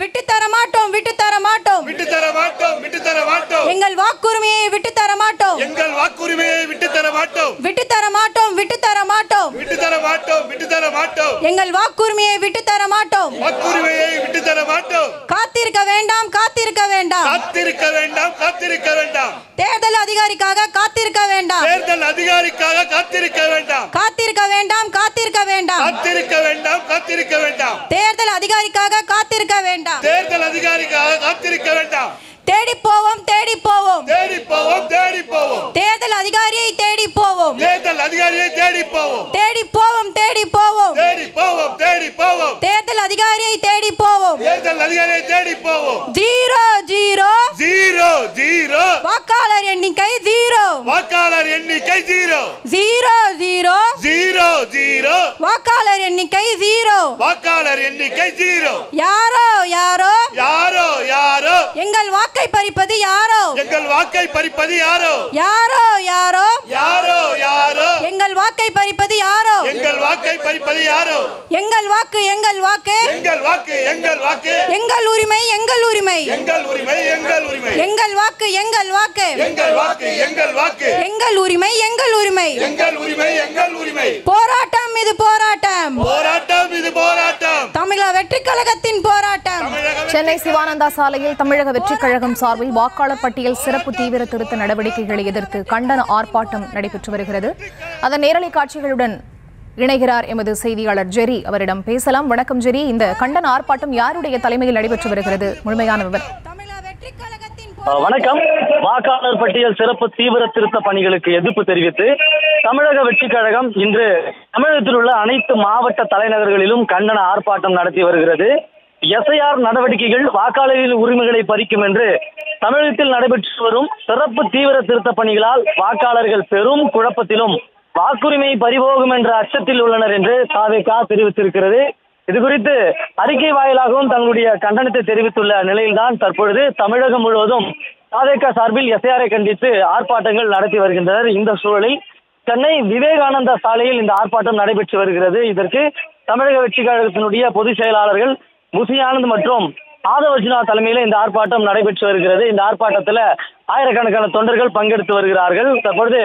விட்டு தர மாட்டோம், விட்டு தர மாட்டோம், விட்டு தர மாட்டோம், விட்டு தர மாட்டோம். எங்கள் வாக்குரிமையை விட்டு தர மாட்டோம், எங்கள் வாக்குரிமையை விட்டு தர மாட்டோம், விட்டு தர மாட்டோம், விட்டு தர மாட்டோம், விட்டு தர மாட்டோம், விட்டு தர மாட்டோம். எங்கள் வாக்குரிமையை விட்டு தர மாட்டோம், வாக்குரிமையை விட்டு தர மாட்டோம். காத்திருக்க வேண்டாம், காத்திருக்க வேண்டாம், காத்திருக்க வேண்டாம், காத்திருக்க வேண்டாம். தேர்தல் அதிகாரிக்காக காத்திருக்க வேண்டாம், தேர்தல் அதிகாரிக்காக காத்திருக்க வேண்டாம், காத்திருக்க வேண்டாம், காத்திருக்க வேண்டாம், காத்திருக்க வேண்டாம், காத்திருக்க வேண்டாம். தேர்தல் அதிகாரிக்காக காத்திருக்க வேண்டாம், தேர்தல் அதிகாரிக்காக காத்திருக்க வேண்டாம். தேடி போவோம், தேடி போவோம், தேடி போவோம், தேடி போவோம். தேர்தல் அதிகாரியை தேடி போவோம், தேர்தல் அதிகாரியை தேடி போவோம், தேடி போவோம், தேடி போவோம், தேடி போவோம், தேடி போவோம். தேர்தல் அதிகாரியை தேடி போவோம். தேர்தல் அதிகாரியை தேடி போவோம். 0 0 0 வாக்காளர் எண்ணிக்கை 0, வாக்காளர் எண்ணிக்கை 0 0 0 0 0 வாக்காளர் எண்ணிக்கை 0. வாக்காளர் எண்ணிக்கை 0. யாரோ யாரோ யாரோ யாரோ எங்கள் வாக்கை பறிப்பது யாரோ, எங்கள் வாக்கை பறிப்பது யாரோ, யாரோ யாரோ யாரோ யாரோ எங்கள் வாக்கை பறிப்பது யாரோ, எங்கள் வாக்கை பறிப்பது யாரோ. எங்கள் வாக்கு, எங்கள் வாக்கு, எங்கள் வாக்கு, எங்கள் வாக்கு, எங்கள் உரிமை, எங்கள் உரிமை, எங்கள் உரிமை, எங்கள் உரிமை, எங்கள் வாக்கு, எங்கள் வாக்கு, எங்கள் வாக்கு, எங்கள் வாக்கு, எங்கள் உரிமை, எங்கள் உரிமை, எங்கள் உரிமை, எங்கள் உரிமை. போராட்டம் இது போராட்டம், போராட்டம் இது போராட்டம், தமிழக வெற்றிக் கழகத்தின் போராட்டம். சென்னை சிவானந்தா சாலையில் தமிழக வெற்றிக் கழகம் சார்பில் வாக்காளர் பட்டியல் சிறப்பு தீவிர திருத்த நடவடிக்கைகளை எதிர்த்து கண்டன ஆர்ப்பாட்டம் நடைபெற்று வருகிறது. அதன் நேரலை காட்சிகளுடன் இணைகிறார் எமது செய்தியாளர் ஜெரி. அவரிடம் பேசலாம். வணக்கம் ஜெரி, இந்த கண்டன ஆர்ப்பாட்டம் யாருடைய தலைமையில் நடைபெற்று வருகிறது? முழுமையான விவரம். வணக்கம். வாக்காளர் பட்டியல் சிறப்பு தீவிர திருத்த பணிகளுக்கு எதிர்ப்பு தெரிவித்து தமிழக வெற்றிக் கழகம் இன்று தமிழகத்தில் உள்ள அனைத்து மாவட்ட தலைநகர்களிலும் கண்டன ஆர்ப்பாட்டம் நடத்தி வருகிறது. எஸ்ஐஆர் நடவடிக்கைகள் வாக்காளர்களின் உரிமைகளை பறிக்கும் என்று தமிழகத்தில் நடைபெற்று வரும் சிறப்பு தீவிர திருத்த பணிகளால் வாக்காளர்கள் பெரும் குழப்பத்திலும் வாக்குரிமை பறிபோகும் என்ற அச்சத்தில் உள்ளனர் என்று தாவேகா தெரிவித்திருக்கிறது. இது குறித்து அறிக்கை வாயிலாகவும் தங்களுடைய கண்டனத்தை தெரிவித்துள்ள நிலையில்தான் தற்பொழுது தமிழகம் முழுவதும் தாவேகா சார்பில் எஸ்ஐஆரை கண்டித்து ஆர்ப்பாட்டங்கள் நடத்தி வருகின்றனர். இந்த சூழலில் சென்னை விவேகானந்தா சாலையில் இந்த ஆர்ப்பாட்டம் நடைபெற்று வருகிறது. இதற்கு தமிழக வெற்றிக் கழகத்தினுடைய பொதுச் செயலாளர்கள் முசி ஆனந்த் மற்றும் ஆதவர்ஜுனா தலைமையில இந்த ஆர்ப்பாட்டம் நடைபெற்று வருகிறது. இந்த ஆர்ப்பாட்டத்தில் ஆயிரக்கணக்கான தொண்டர்கள் பங்கெடுத்து வருகிறார்கள். தற்பொழுது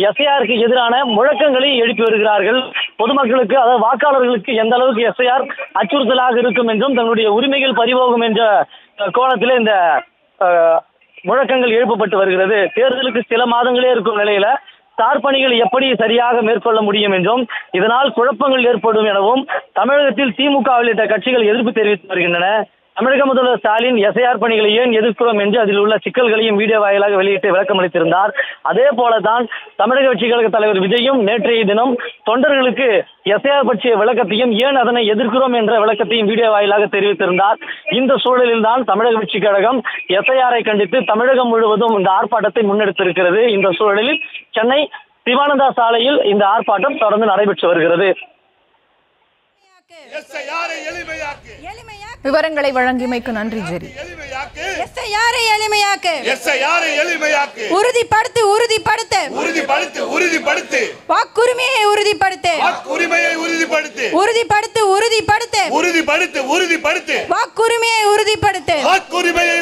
எஸ்ஐஆருக்கு எதிரான முழக்கங்களை எழுப்பி வருகிறார்கள். பொதுமக்களுக்கு, அதாவது வாக்காளர்களுக்கு எந்த அளவுக்கு எஸ்ஐஆர் அச்சுறுத்தலாக இருக்கும் என்றும் தங்களுடைய உரிமைகள் பறிபோகும் என்ற கோணத்தில் இந்த முழக்கங்கள் எழுப்பப்பட்டு வருகிறது. தேர்தலுக்கு சில மாதங்களே இருக்கும் நிலையில சார்பணிகள் எப்படி சரியாக மேற்கொள்ள முடியும் என்றும் இதனால் குழப்பங்கள் ஏற்படும் எனவும் தமிழகத்தில் திமுக உள்ளிட்ட கட்சிகள் எதிர்ப்பு தெரிவித்து வருகின்றன. தமிழக முதல்வர் ஸ்டாலின் எஸ்ஐஆர் பணிகளை ஏன் எதிர்க்கிறோம் என்று அதில் உள்ள சிக்கல்களையும் வீடியோ வாயிலாக வெளியிட்டு விளக்கம் அளித்திருந்தார். அதே போலதான் தமிழக வெற்றிக் கழக தலைவர் விஜயும் நேற்றைய தினம் தொண்டர்களுக்கு எஸ்ஐஆர் பற்றிய விளக்கத்தையும் ஏன் அதனை எதிர்க்கிறோம் என்ற விளக்கத்தையும் வீடியோ வாயிலாக தெரிவித்திருந்தார். இந்த சூழலில் தான் தமிழக வெற்றிக் கழகம் எஸ்ஐஆரை கண்டித்து தமிழகம் முழுவதும் இந்த ஆர்ப்பாட்டத்தை முன்னெடுத்திருக்கிறது. இந்த சூழலில் சென்னை சிவானந்தா சாலையில் இந்த ஆர்ப்பாட்டம் தொடர்ந்து நடைபெற்று வருகிறது. விவரங்களை வழங்கியமைக்கு நன்றி ஜெரி. உறுதிப்படுத்து, உறுதிப்படுத்து, உறுதிப்படுத்து, உறுதிப்படுத்து, வாக்குரிமையை உறுதிப்படுத்து, வாக்குரிமையை உறுதிப்படுத்து, உறுதிப்படுத்து, உறுதிப்படுத்து, உறுதிப்படுத்து, உறுதிப்படுத்து, வாக்குரிமையை உறுதிப்படுத்து, வாக்குரிமையை